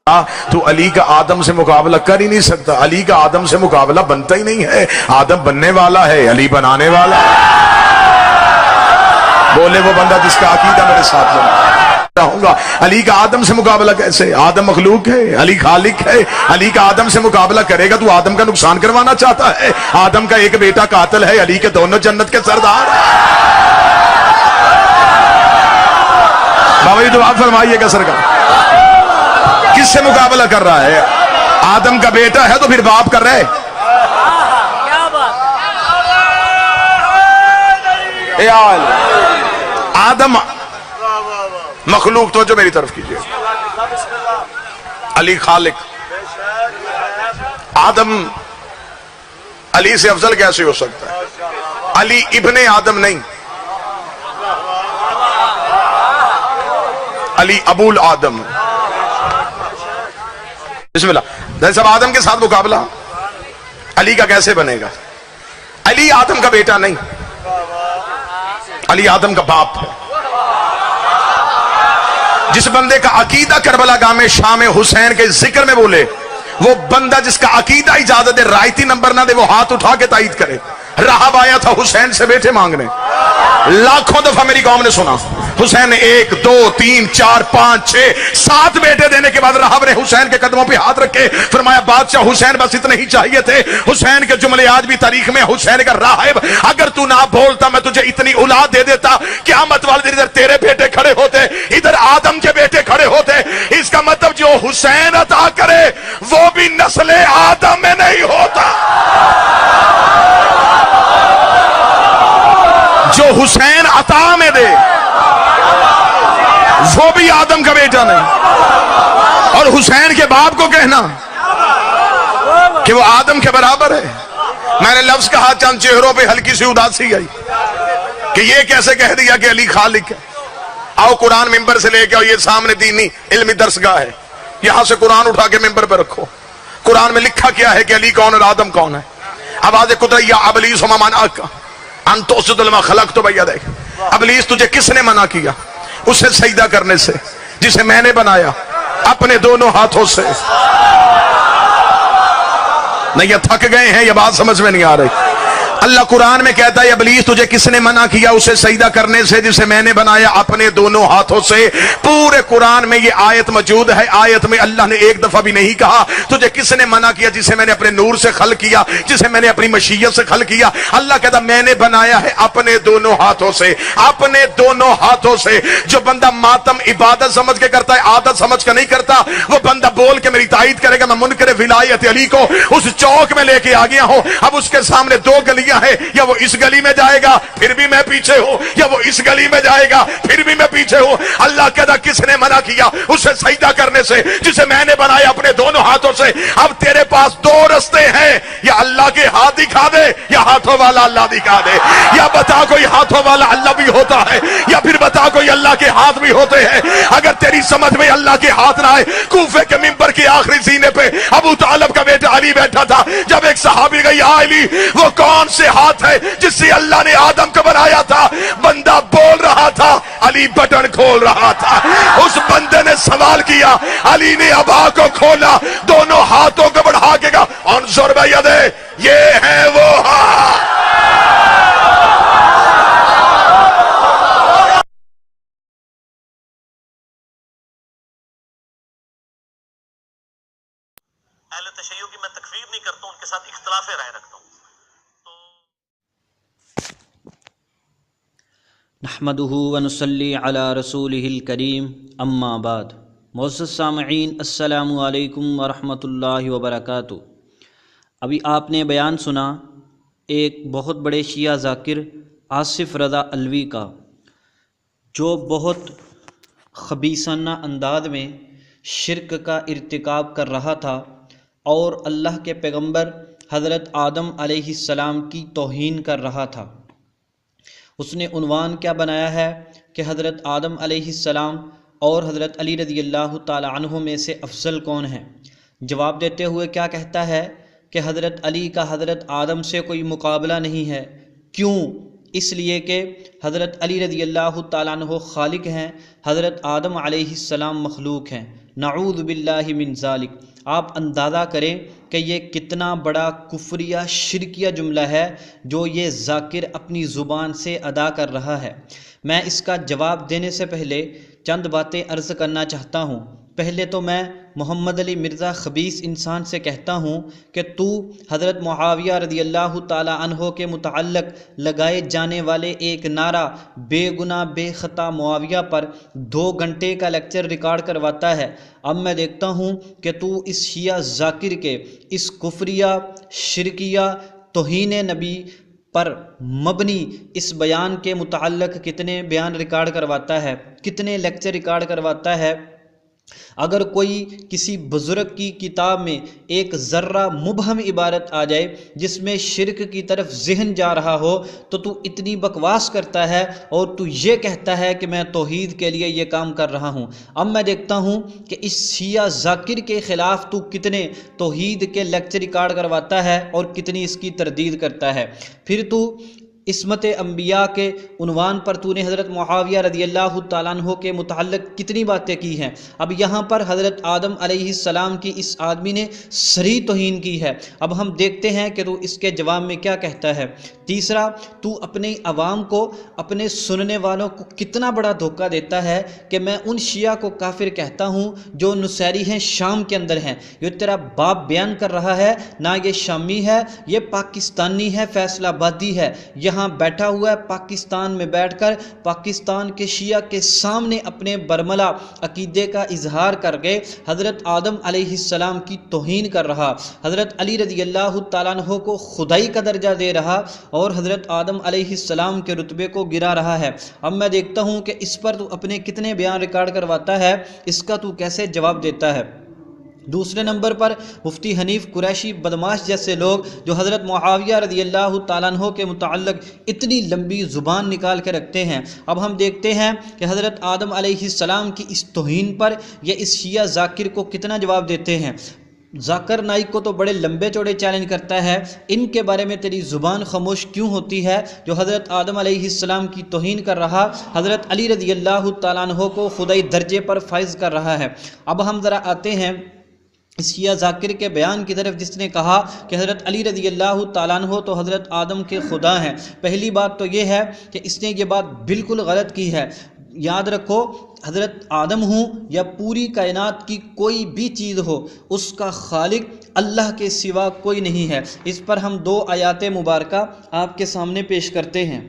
تو علی کا آدم سے مقابلہ کر ہی نہیں سکتا، علی کا آدم سے مقابلہ بنتا ہی نہیں ہے۔ آدم بننے والا ہے، علی بنانے والا ہے۔ بولے وہ بندہ جس کا عقیدہ میرے ساتھ رہوں گا۔ علی کا آدم سے مقابلہ کیسے؟ آدم مخلوق ہے، علی خالق ہے۔ علی کا آدم سے مقابلہ کرے گا تو آدم کا نقصان کروانا چاہتا ہے۔ آدم کا ایک بیٹا قاتل ہے، علی کے دونوں جنت کے سردار ہیں۔ بابا جی دعا فرمائیے گا سرکار، کس سے مقابلہ کر رہا ہے؟ آدم کا بیٹا ہے تو پھر باپ کر رہے۔ آدم مخلوق، تو جو میری طرف کیجئے، علی خالق۔ آدم علی سے افضل کیسے ہو سکتا ہے؟ علی ابن آدم نہیں، علی ابو الآدم۔ بسم اللہ۔ سب آدم کے ساتھ مقابلہ علی کا کیسے بنے گا؟ علی آدم کا بیٹا نہیں، علی آدم کا باپ ہے۔ جس بندے کا عقیدہ کربلا گاہ میں شام حسین کے ذکر میں بولے، وہ بندہ جس کا عقیدہ اجازت دے، رائتی نمبر نہ دے، وہ ہاتھ اٹھا کے تائید کرے۔ راہب آیا تھا حسین سے بیٹے مانگنے، لاکھوں دفعہ میری قوم نے سنا۔ حسین نے 1 2 3 4 5 6 7 بیٹے دینے کے بعد راہب نے حسین کے قدموں پہ ہاتھ رکھے، فرمایا بادشاہ حسین بس اتنے ہی چاہیے تھے۔ حسین کے جملے آج بھی تاریخ میں، حسین کا راہب اگر تو نہ بولتا میں تجھے اتنی اولاد دے دیتا، قیامت والے دن ادھر تیرے بیٹے کھڑے ہوتے، ادھر آدم کے بیٹے کھڑے ہوتے۔ اس کا مطلب جو حسین عطا کرے وہ بھی نسل آدم میں نہیں ہوتا۔ جو حسین عطا میں دے وہ بھی آدم کا بیٹا نہیں، اور حسین کے باپ کو کہنا کہ وہ آدم کے برابر ہے۔ میں نے لفظ کہا، چند چہروں پہ ہلکی سی اداسی آئی کہ یہ کیسے کہہ دیا کہ علی خالق ہے۔ آؤ قرآن ممبر سے لے کے، اور یہ سامنے دینی علمی درسگاہ ہے، یہاں سے قرآن اٹھا کے ممبر پہ رکھو۔ قرآن میں لکھا کیا ہے کہ علی کون اور آدم کون ہے؟ آواز قدرت یا ابلیس وما منعک ان تسجد لما خلقت بیدیک۔ ابلیس تجھے کس نے منع کیا اسے سجدہ کرنے سے جسے میں نے بنایا اپنے دونوں ہاتھوں سے؟ نہیں یہ تھک گئے ہیں، یہ بات سمجھ میں نہیں آ رہی۔ اللہ قرآن میں کہتا ہے ابلیس تجھے کس نے منع کیا اسے سجدہ کرنے سے جسے میں نے بنایا اپنے دونوں ہاتھوں سے؟ پورے قرآن میں یہ آیت موجود ہے۔ آیت میں اللہ نے ایک دفعہ بھی نہیں کہا تجھے کس نے منع کیا جسے میں نے اپنے نور سے خلق کیا، جسے میں نے اپنی مشیت سے خلق کیا۔ اللہ کہتا میں نے بنایا ہے اپنے دونوں ہاتھوں سے، اپنے دونوں ہاتھوں سے۔ جو بندہ ماتم عبادت سمجھ کے کرتا ہے، عادت سمجھ کے نہیں کرتا، وہ بندہ بول کے میری تائید کرے گا میں منکر ولایت علی کو اس چوک میں لے کے آ گیا ہوں۔ اب اس کے سامنے 2 گلیاں ہے، یا وہ اس گلی میں جائے گا پھر بھی میں پیچھے ہوں، یا وہ اس گلی میں جائے گا پھر بھی میں پیچھے ہوں۔ اللہ کہتا کس نے منع کیا اسے سجدہ کرنے سے جسے میں نے بنایا اپنے دونوں ہاتھوں سے؟ اب تیرے پاس 2 رستے ہیں، یا اللہ کے ہاتھ دکھا دے یا ہاتھوں والا اللہ دکھا دے، یا بتا کوئی ہاتھوں والا اللہ بھی ہوتا ہے، یا پھر بتا کوئی اللہ کے ہاتھ بھی ہوتے ہیں۔ اگر تیری سمجھ میں اللہ کے ہاتھ نہ آئے، کوفے کے منبر کے آخری سینے پہ ابو طالب کا بیٹا علی بیٹھا تھا، جب ایک صحابی گئی یا علی وہ کون سے ہاتھ ہے جس سے اللہ نے آدم کو بنایا تھا؟ بندہ بول رہا تھا، علی بٹن کھول رہا تھا۔ اس بندے نے سوال کیا، علی نے ابا کو کھولا، دونوں ہاتھوں کو بڑھا کے کہا انظر بیدے، یہ ہے وہ ہاتھ۔ اہل تشیع کی میں تکفیر نہیں کرتا ہوں، ان کے ساتھ اختلاف رائے رکھتا ہوں۔ نحمده ونصلی علی رسولہ الکریم، اما بعد۔ معزز سامعین، السلام علیکم ورحمۃ اللہ وبرکاتہ۔ ابھی آپ نے بیان سنا ایک بہت بڑے شیعہ ذاکر آصف رضا علوی کا، جو بہت خبیثانہ انداز میں شرک کا ارتکاب کر رہا تھا اور اللہ کے پیغمبر حضرت آدم علیہ السلام کی توہین کر رہا تھا۔ اس نے عنوان کیا بنایا ہے کہ حضرت آدم علیہ السلام اور حضرت علی رضی اللہ تعالی عنہ میں سے افضل کون ہے؟ جواب دیتے ہوئے کیا کہتا ہے کہ حضرت علی کا حضرت آدم سے کوئی مقابلہ نہیں ہے۔ کیوں؟ اس لیے کہ حضرت علی رضی اللہ تعالیٰ عنہ خالق ہیں، حضرت آدم علیہ السلام مخلوق ہیں، نعوذ باللہ من ذالک۔ آپ اندازہ کریں کہ یہ کتنا بڑا کفریہ شرکیہ جملہ ہے جو یہ ذاکر اپنی زبان سے ادا کر رہا ہے۔ میں اس کا جواب دینے سے پہلے چند باتیں عرض کرنا چاہتا ہوں۔ پہلے تو میں محمد علی مرزا خبیث انسان سے کہتا ہوں کہ تو حضرت معاویہ رضی اللہ تعالیٰ عنہ کے متعلق لگائے جانے والے ایک نعرہ بے گناہ بے خطا معاویہ پر 2 گھنٹے کا لیکچر ریکارڈ کرواتا ہے۔ اب میں دیکھتا ہوں کہ تو اس شیعہ ذاکر کے اس کفریہ شرکیہ توہین نبی پر مبنی اس بیان کے متعلق کتنے بیان ریکارڈ کرواتا ہے، کتنے لیکچر ریکارڈ کرواتا ہے۔ اگر کوئی کسی بزرگ کی کتاب میں ایک ذرہ مبہم عبارت آ جائے جس میں شرک کی طرف ذہن جا رہا ہو تو اتنی بکواس کرتا ہے اور تو یہ کہتا ہے کہ میں توحید کے لیے یہ کام کر رہا ہوں۔ اب میں دیکھتا ہوں کہ اس شیعہ ذاکر کے خلاف تو کتنے توحید کے لیکچر ریکارڈ کرواتا ہے اور کتنی اس کی تردید کرتا ہے۔ پھر تو عصمت انبیاء کے عنوان پر تو نے حضرت معاویہ رضی اللہ تعالیٰ عنہ کے متعلق کتنی باتیں کی ہیں۔ اب یہاں پر حضرت آدم علیہ السلام کی اس آدمی نے صریح توہین کی ہے۔ اب ہم دیکھتے ہیں کہ تو اس کے جواب میں کیا کہتا ہے۔ تیسرا، تو اپنے عوام کو، اپنے سننے والوں کو کتنا بڑا دھوکہ دیتا ہے کہ میں ان شیعہ کو کافر کہتا ہوں جو نصیری ہیں، شام کے اندر ہیں۔ یہ تیرا باپ بیان کر رہا ہے، نہ یہ شامی ہے، یہ پاکستانی ہے، فیصل آبادی ہے، یہاں بیٹھا ہوا ہے پاکستان میں بیٹھ کر پاکستان کے شیعہ کے سامنے اپنے برملا عقیدے کا اظہار کر کے حضرت آدم علیہ السلام کی توہین کر رہا، حضرت علی رضی اللہ تعالیٰ عنہ کو خدائی کا درجہ دے رہا اور حضرت آدم علیہ السلام کے رتبے کو گرا رہا ہے۔ اب میں دیکھتا ہوں کہ اس پر تو اپنے کتنے بیان ریکارڈ کرواتا ہے، اس کا تو کیسے جواب دیتا ہے۔ دوسرے نمبر پر مفتی حنیف قریشی بدماش جیسے لوگ جو حضرت معاویہ رضی اللہ تعالیٰ عنہ کے متعلق اتنی لمبی زبان نکال کے رکھتے ہیں۔ اب ہم دیکھتے ہیں کہ حضرت آدم علیہ السلام کی اس توہین پر یہ اس شیعہ ذاکر کو کتنا جواب دیتے ہیں۔ ذاکر نائک کو تو بڑے لمبے چوڑے چیلنج کرتا ہے، ان کے بارے میں تیری زبان خاموش کیوں ہوتی ہے جو حضرت آدم علیہ السلام کی توہین کر رہا، حضرت علی رضی اللہ تعالیٰ عنہ کو خدائی درجے پر فائز کر رہا ہے۔ اب ہم ذرا آتے ہیں اس شیعہ ذاکر کے بیان کی طرف جس نے کہا کہ حضرت علی رضی اللہ تعالیٰ عنہ تو حضرت آدم کے خدا ہیں۔ پہلی بات تو یہ ہے کہ اس نے یہ بات بالکل غلط کی ہے۔ یاد رکھو، حضرت آدم ہوں یا پوری کائنات کی کوئی بھی چیز ہو، اس کا خالق اللہ کے سوا کوئی نہیں ہے۔ اس پر ہم 2 آیات مبارکہ آپ کے سامنے پیش کرتے ہیں۔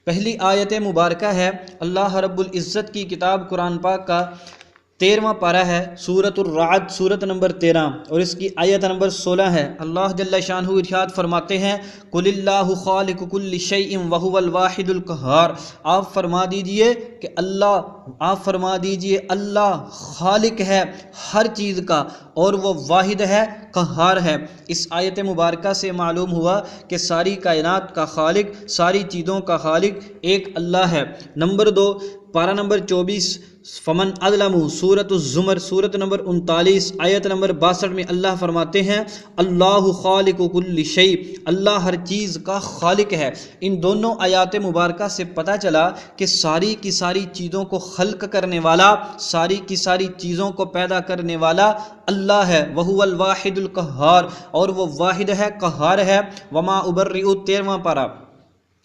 پہلی آیت مبارکہ ہے اللہ رب العزت کی کتاب قرآن پاک کا 13واں پارہ ہے، سورۃ الرعد، سورۃ نمبر 13 اور اس کی آیت نمبر 16 ہے۔ اللہ جل شانہ ارشاد فرماتے ہیں قل اللہ خالق کل شیء وہو الواحد القہار، آپ فرما دیجئے کہ اللہ خالق ہے ہر چیز کا اور وہ واحد ہے، قہار ہے۔ اس آیت مبارکہ سے معلوم ہوا کہ ساری کائنات کا خالق، ساری چیزوں کا خالق ایک اللہ ہے۔ نمبر 2، پارہ نمبر 24 فمن اظلم، سورۃ الزمر، سورۃ نمبر 39 آیت نمبر 62 میں اللہ فرماتے ہیں اللہ خالق کل شیء، اللہ ہر چیز کا خالق ہے۔ ان دونوں آیات مبارکہ سے پتہ چلا کہ ساری کی ساری چیزوں کو خلق کرنے والا، ساری کی ساری چیزوں کو پیدا کرنے والا اللہ ہے، وہو الواحد القہار، اور وہ واحد ہے، قہار ہے۔ وما ابرئ 13واں پارہ۔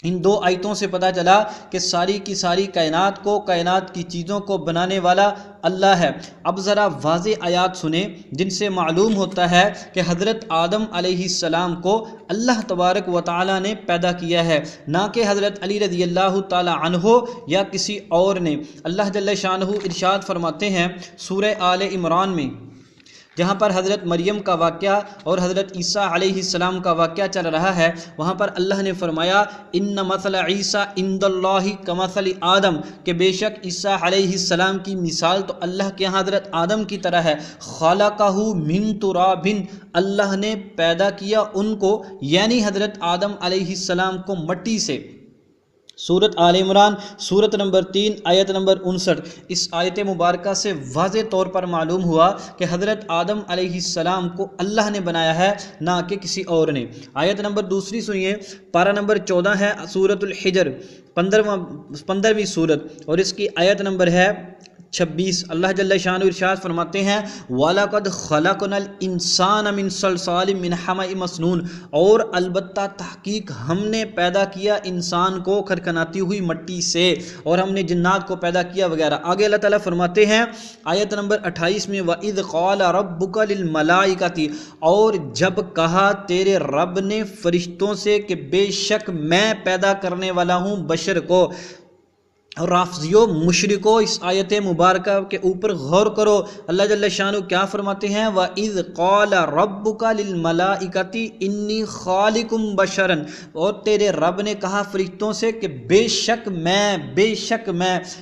ان 2 آیتوں سے پتہ چلا کہ ساری کی ساری کائنات کو، کائنات کی چیزوں کو بنانے والا اللہ ہے۔ اب ذرا واضح آیات سنیں جن سے معلوم ہوتا ہے کہ حضرت آدم علیہ السلام کو اللہ تبارک و تعالی نے پیدا کیا ہے، نہ کہ حضرت علی رضی اللہ تعالی عنہ یا کسی اور نے۔ اللہ جل شانہ ارشاد فرماتے ہیں سورہ آل عمران میں، جہاں پر حضرت مریم کا واقعہ اور حضرت عیسیٰ علیہ السلام کا واقعہ چل رہا ہے، وہاں پر اللہ نے فرمایا ان مثل عیسیٰ عند اللہ کمثل آدم، کہ بے شک عیسیٰ علیہ السلام کی مثال تو اللہ کے یہاں حضرت آدم کی طرح ہے، خلقہ من تراب، اللہ نے پیدا کیا ان کو، یعنی حضرت آدم علیہ السلام کو مٹی سے۔ سورت آل عمران سورت نمبر 3 آیت نمبر 59۔ اس آیت مبارکہ سے واضح طور پر معلوم ہوا کہ حضرت آدم علیہ السلام کو اللہ نے بنایا ہے، نہ کہ کسی اور نے۔ آیت نمبر دوسری سنیے، پارہ نمبر 14 ہے سورت الحجر، 15ویں سورت، اور اس کی آیت نمبر ہے 26۔ اللہ جل شانہ ارشاد فرماتے ہیں وَلَقَدْ خَلَقْنَا الْإِنسَانَ مِنْ صَلْصَالٍ مِنْ حَمَإٍ مَسْنُونٍ، اور البتہ تحقیق ہم نے پیدا کیا انسان کو کھرکھناتی ہوئی مٹی سے، اور ہم نے جنات کو پیدا کیا وغیرہ۔ آگے اللہ تعالیٰ فرماتے ہیں آیت نمبر 28 میں وَإِذْ قَالَ رَبُّكَ لِلْمَلَائِكَةِ، اور جب کہا تیرے رب نے فرشتوں سے کہ بے شک میں پیدا کرنے والا ہوں بشر کو۔ اور رافضیو مشرکو اس آیت مبارکہ کے اوپر غور کرو، اللہ جل شانہ کیا فرماتے ہیں وَإِذْ قَالَ رَبُّكَ لِلْمَلَائِكَةِ إِنِّي خَالِقٌ بَشَرًا، اور تیرے رب نے کہا فرشتوں سے کہ بے شک میں،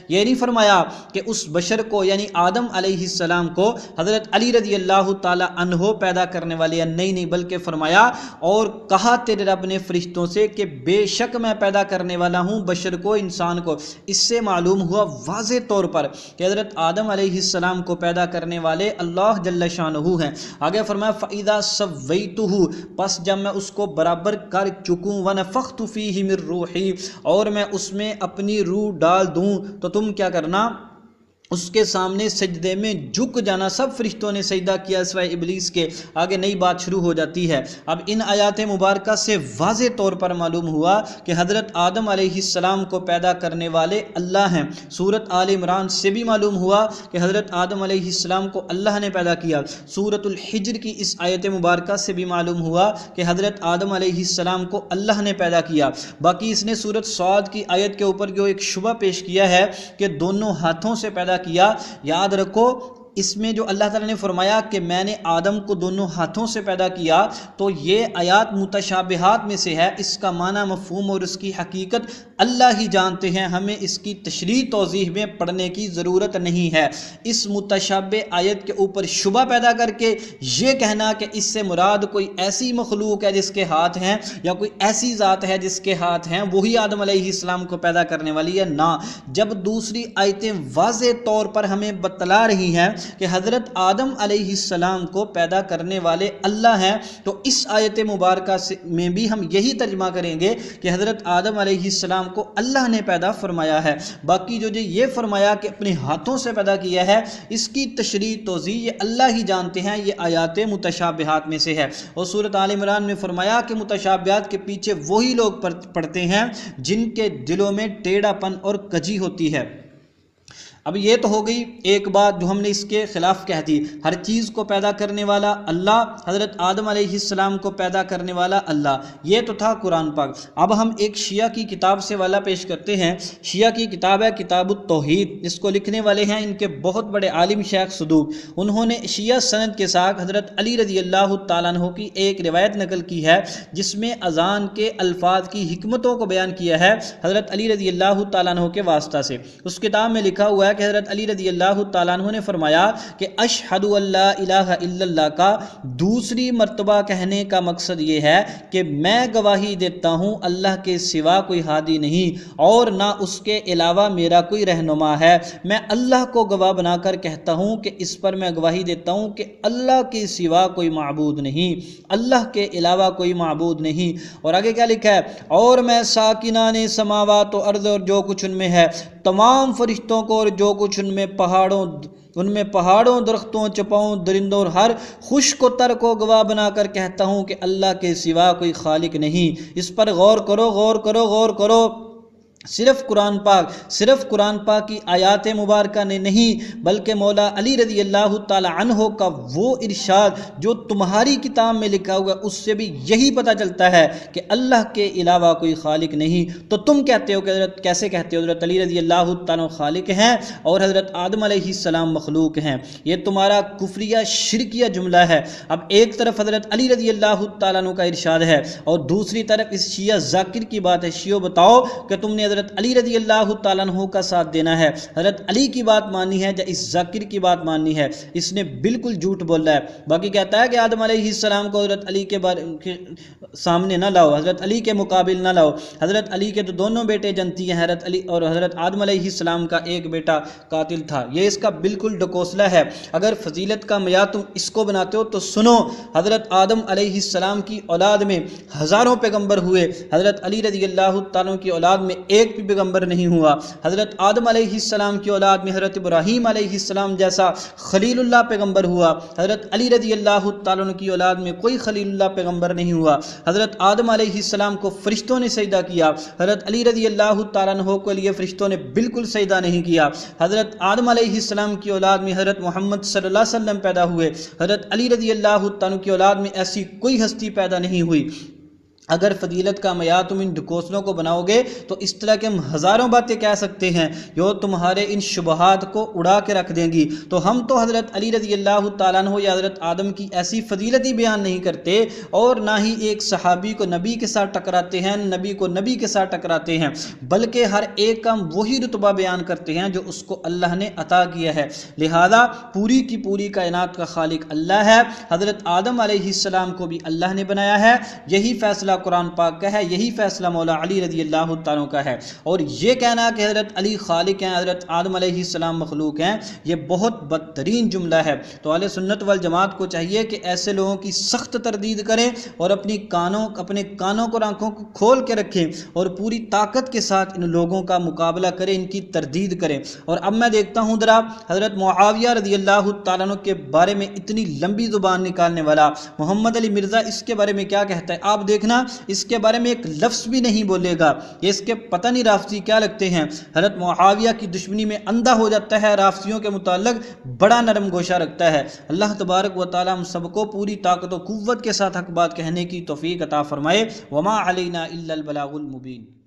یہ نہیں فرمایا کہ اس بشر کو یعنی آدم علیہ السلام کو حضرت علی رضی اللہ تعالی عنہ پیدا کرنے والے ہیں، نہیں، بلکہ فرمایا اور کہا تیرے رب نے فرشتوں سے کہ بے شک میں پیدا کرنے والا ہوں بشر کو، انسان کو۔ اس سے معلوم ہوا واضح طور پر کہ حضرت آدم علیہ السلام کو پیدا کرنے والے اللہ جل شانہ ہیں۔ آگے فرمایا فَإِذَا سَوَّيْتُهُ، پس جب میں اس کو برابر کر چکوں، وَنَفَخْتُ فِيهِ مِن رُوحِي، اور میں اس میں اپنی روح ڈال دوں، تو تم کیا کرنا، اس کے سامنے سجدے میں جھک جانا۔ سب فرشتوں نے سجدہ کیا سوائے ابلیس کے۔ آگے نئی بات شروع ہو جاتی ہے۔ اب ان آیات مبارکہ سے واضح طور پر معلوم ہوا کہ حضرت آدم علیہ السلام کو پیدا کرنے والے اللہ ہیں۔ سورت آل عمران سے بھی معلوم ہوا کہ حضرت آدم علیہ السلام کو اللہ نے پیدا کیا۔ سورت الحجر کی اس آیت مبارکہ سے بھی معلوم ہوا کہ حضرت آدم علیہ السلام کو اللہ نے پیدا کیا۔ باقی اس نے سورت صاد کی آیت کے اوپر جو ایک شبہ پیش کیا ہے کہ دونوں ہاتھوں سے پیدا کیا، یاد رکھو اس میں جو اللہ تعالیٰ نے فرمایا کہ میں نے آدم کو دونوں ہاتھوں سے پیدا کیا، تو یہ آیات متشابہات میں سے ہے۔ اس کا معنی، مفہوم اور اس کی حقیقت اللہ ہی جانتے ہیں، ہمیں اس کی تشریح توضیح میں پڑھنے کی ضرورت نہیں ہے۔ اس متشابہ آیت کے اوپر شبہ پیدا کر کے یہ کہنا کہ اس سے مراد کوئی ایسی مخلوق ہے جس کے ہاتھ ہیں، یا کوئی ایسی ذات ہے جس کے ہاتھ ہیں، وہی آدم علیہ السلام کو پیدا کرنے والی ہے، نہ۔ جب دوسری آیتیں واضح طور پر ہمیں بتلا رہی ہیں کہ حضرت آدم علیہ السلام کو پیدا کرنے والے اللہ ہیں، تو اس آیت مبارکہ میں بھی ہم یہی ترجمہ کریں گے کہ حضرت آدم علیہ السلام کو اللہ نے پیدا فرمایا ہے۔ باقی جو یہ فرمایا کہ اپنے ہاتھوں سے پیدا کیا ہے، اس کی تشریح توضیح یہ اللہ ہی جانتے ہیں، یہ آیات متشابہات میں سے ہے۔ اور سورۃ آل عمران میں فرمایا کہ متشابہات کے پیچھے وہی لوگ پڑتے ہیں جن کے دلوں میں ٹیڑھا پن اور کجی ہوتی ہے۔ اب یہ تو ہو گئی ایک بات جو ہم نے اس کے خلاف کہہ دی، ہر چیز کو پیدا کرنے والا اللہ، حضرت آدم علیہ السلام کو پیدا کرنے والا اللہ، یہ تو تھا قرآن پاک۔ اب ہم ایک شیعہ کی کتاب سے والا پیش کرتے ہیں۔ شیعہ کی کتاب ہے کتاب التوحید، اس کو لکھنے والے ہیں ان کے بہت بڑے عالم شیخ صدوق۔ انہوں نے شیعہ سند کے ساتھ حضرت علی رضی اللہ تعالیٰ عنہ کی ایک روایت نقل کی ہے جس میں اذان کے الفاظ کی حکمتوں کو بیان کیا ہے حضرت علی رضی اللہ تعالیٰ عنہ کے واسطہ سے۔ اس کتاب میں لکھا ہوا ہے کہ حضرت علی رضی اللہ تعالیٰ عنہ نے فرمایا کہ اشہد اللہ الہ الا اللہ کا دوسری مرتبہ کہنے کا مقصد یہ ہے کہ میں گواہی دیتا ہوں اللہ کے سوا کوئی ہادی نہیں اور نہ اس کے علاوہ میرا کوئی رہنما ہے۔ میں اللہ کو گواہ بنا کر کہتا ہوں کہ اس پر میں گواہی دیتا ہوں کہ اللہ کے سوا کوئی معبود نہیں، اللہ کے علاوہ کوئی معبود نہیں۔ اور آگے کیا لکھا ہے، اور میں ساکنان سماوات و ارض، اور جو کچھ ان میں ہے، تمام فرشتوں کو اور جو کچھ ان میں پہاڑوں درختوں چپاؤں درندوں اور ہر خشک و تر کو گواہ بنا کر کہتا ہوں کہ اللہ کے سوا کوئی خالق نہیں۔ اس پر غور کرو، غور کرو، غور کرو۔ صرف قرآن پاک کی آیات مبارکہ نے نہیں بلکہ مولا علی رضی اللہ تعالی عنہ کا وہ ارشاد جو تمہاری کتاب میں لکھا ہوا اس سے بھی یہی پتہ چلتا ہے کہ اللہ کے علاوہ کوئی خالق نہیں۔ تو تم کہتے ہو کہ کیسے کہتے ہو حضرت علی رضی اللہ تعالی خالق ہیں اور حضرت آدم علیہ السلام مخلوق ہیں؟ یہ تمہارا کفریہ شرکیہ جملہ ہے۔ اب ایک طرف حضرت علی رضی اللہ تعالیٰ عنہ کا ارشاد ہے اور دوسری طرف اس شیعہ ذاکر کی بات ہے۔ شیعہ بتاؤ کہ تم نے حضرت علی رضی اللہ تعالیٰ عنہ کا ساتھ دینا ہے، حضرت علی کی بات ماننی ہے یا اس ذاکر کی بات ماننی ہے، اس نے بالکل جھوٹ بولا ہے۔ باقی کہتا ہے کہ آدم علیہ السلام کو حضرت علی کے سامنے نہ لاؤ، حضرت علی کے مقابل نہ لاؤ، حضرت علی کے تو دونوں بیٹے جنتی ہیں، حضرت علی اور حضرت آدم علیہ السلام کا ایک بیٹا قاتل تھا۔ یہ اس کا بالکل ڈکوسلا ہے۔ اگر فضیلت کا معیار تم اس کو بناتے ہو تو سنو، حضرت آدم علیہ السلام کی اولاد میں ہزاروں پیغمبر ہوئے، حضرت علی رضی اللہ تعالیٰ کی اولاد میں ایک بھی پیغمبر نہیں ہوا۔ حضرت آدم علیہ السلام کی اولاد میں حضرت ابراہیم علیہ السلام جیسا خلیل اللہ پیغمبر ہوا، حضرت علی رضی اللہ تعالیٰ کی اولاد میں کوئی خلیل اللہ پیغمبر نہیں ہوا۔ حضرت آدم علیہ السلام کو فرشتوں نے سجدہ کیا، حضرت علی رضی اللہ تعالیٰ عنہ کے لیے فرشتوں نے بالکل سجدہ نہیں کیا۔ حضرت آدم علیہ السلام کی اولاد میں حضرت محمد صلی اللہ علیہ وسلم پیدا ہوئے، حضرت علی رضی اللہ تعالیٰ کی اولاد میں ایسی کوئی ہستی پیدا نہیں ہوئی۔ اگر فضیلت کا معیار تم ان ڈکوسلوں کو بناؤ گے تو اس طرح کے ہم ہزاروں باتیں کہہ سکتے ہیں جو تمہارے ان شبہات کو اڑا کے رکھ دیں گی۔ تو ہم تو حضرت علی رضی اللہ تعالیٰ عنہ یا حضرت آدم کی ایسی فضیلت ہی بیان نہیں کرتے، اور نہ ہی ایک صحابی کو نبی کے ساتھ ٹکراتے ہیں، نبی کو نبی کے ساتھ ٹکراتے ہیں، بلکہ ہر ایک کا وہی رتبہ بیان کرتے ہیں جو اس کو اللہ نے عطا کیا ہے۔ لہذا پوری کی پوری کائنات کا خالق اللہ ہے، حضرت آدم علیہ السلام کو بھی اللہ نے بنایا ہے۔ یہی فیصلہ قرآن پاک کا ہے، یہی فیصلہ مولا علی رضی اللہ تعالیٰ کا ہے۔ اور یہ کہنا کہ حضرت علی خالق ہیں، حضرت آدم علیہ السلام مخلوق ہیں، یہ بہت بدترین جملہ ہے۔ تو اہل سنت والجماعت کو چاہیے کہ ایسے لوگوں کی سخت تردید کریں اور اپنے کانوں کو آنکھوں کو کھول کے رکھیں اور پوری طاقت کے ساتھ ان لوگوں کا مقابلہ کریں، ان کی تردید کریں۔ اور اب میں دیکھتا ہوں ذرا حضرت معاویہ رضی اللہ تعالیٰ عنہ کے بارے میں اتنی لمبی زبان نکالنے والا محمد علی مرزا اس کے بارے میں کیا کہتا ہے، آپ دیکھنا اس کے بارے میں ایک لفظ بھی نہیں بولے گا۔ یہ اس کے پتہ نہیں رافضی کیا لگتے ہیں، حضرت معاویہ کی دشمنی میں اندھا ہو جاتا ہے، رافضیوں کے متعلق بڑا نرم گوشہ رکھتا ہے۔ اللہ تبارک و تعالی ہم سب کو پوری طاقت و قوت کے ساتھ حق بات کہنے کی توفیق عطا فرمائے۔ وما علینا الا البلاغ المبین۔